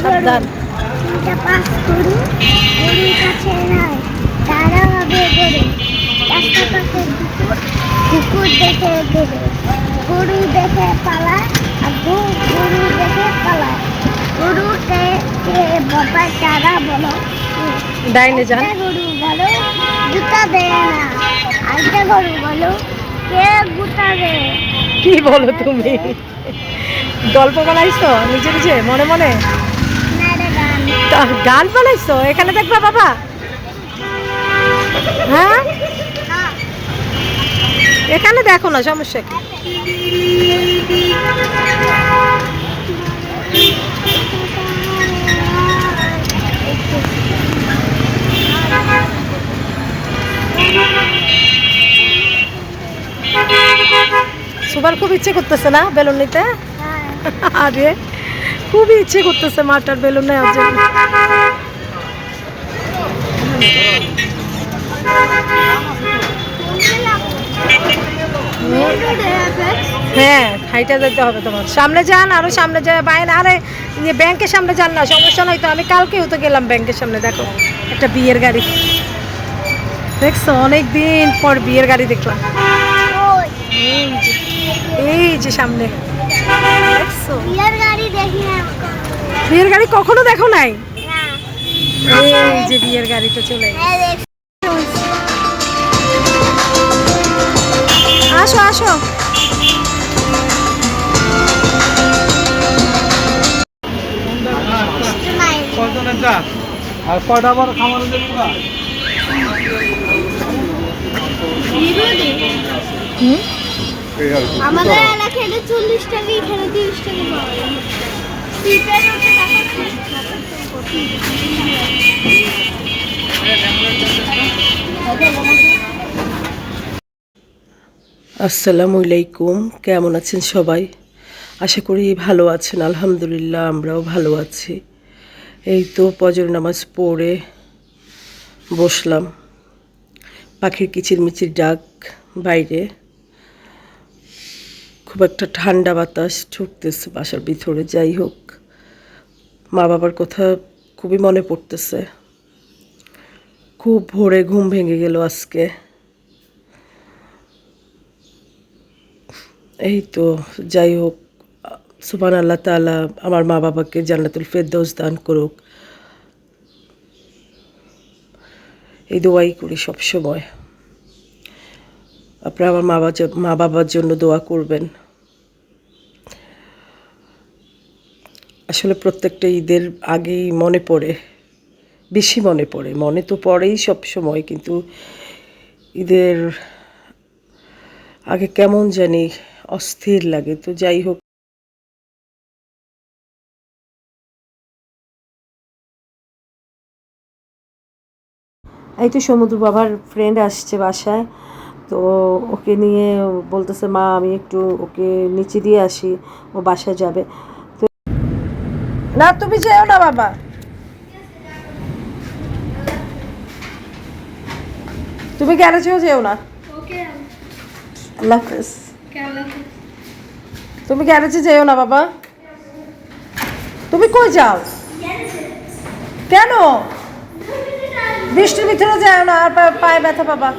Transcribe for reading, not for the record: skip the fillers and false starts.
সাবধান। কুকুর দেখে গরু দেখে পালায় আর গরু দেখে পালায়। গরুকে বাবা তারা বলো ডাইনে যান। গরু বলো জুতা দেয় না, আরেকটা গরু বলো কে জুতা দেয়। কি বলো তুমি? গল্প বানাইছো নিজে নিজে মনে মনে? গান বানাইছো? এখানে দেখবা বাবা? হ্যাঁ, এখানে দেখো না, সমস্যা কি? সুবার খুব ইচ্ছে করতেছে না বেলুন নিতে? আরে খুবই ইচ্ছে করতেছে মাটার বেলুন নেওয়ার জন্য। হ্যাঁ, হাইটা যেতে হবে তোমার। সামনে যান, আরো সামনে যায় বাইরে। আরে ইয়ে ব্যাংকের সামনে যান না, সমস্যা নাই তো। আমি কালকেও তো গেলাম ব্যাংকের সামনে, দেখো একটা বিয়ের গাড়ি দেখছো? অনেক দিন পর বিয়ের গাড়ি দেখলাম। এই যে সামনে দেখছো? বিয়ের গাড়ি কখনো দেখো নাই? এই যে বিয়ের গাড়িটা চলে গেছে। আসো আসো। আর কয়টা বার খামারে দেখবো না? আমাদের এলাকায় 40 টাকা, এখানে 30 টাকা পাওয়া যায়। আসসালামু আলাইকুম, কেমন আছেন সবাই? আশা করি ভালো আছেন। আলহামদুলিল্লাহ, আমরাও ভালো আছি। এই তো ফজর নামাজ পড়ে বসলাম। পাখির কিচিরমিচির ডাক বাইরে। খুব একটা ঠান্ডা বাতাস ঢুকতেছে বাসার ভিতরে। যাই হোক, মা বাবার কথা খুবই মনে পড়তেছে। খুব ভোরে ঘুম ভেঙে গেল আজকে। এই তো যাই হোক, সুবহান আল্লাহ তাআলা আমার মা বাবাকে জান্নাতুল ফেরদৌস দান করুক, এই দোয়াই করি সব সময়। আপনারা আমার মা বাবার জন্য দোয়া করবেন। আসলে প্রত্যেকটা ঈদের আগেই মনে পড়ে, বেশি মনে পড়ে। মনে তো পড়েই সব সময়, কিন্তু ঈদের আগে কেমন জানি অস্থির লাগে। তো যাই হোক, এই তো সমুদ্র বাবার ফ্রেন্ড আসছে বাসায়। তো ওকে নিয়ে বলতেছে মা আমি একটু ওকে নিচে দিয়ে আসি, ও বাসায় যাবে। তো না, তুমি যেও না বাবা, তুমি গ্যারেজেও যেও না। আল্লাহ হাফেজ। তুমি গ্যারেজে যেও না বাবা। তুমি কই যাও? কেন? বৃষ্টির ভিতরে যাও না, আর পায়ে ব্যথা পাবা।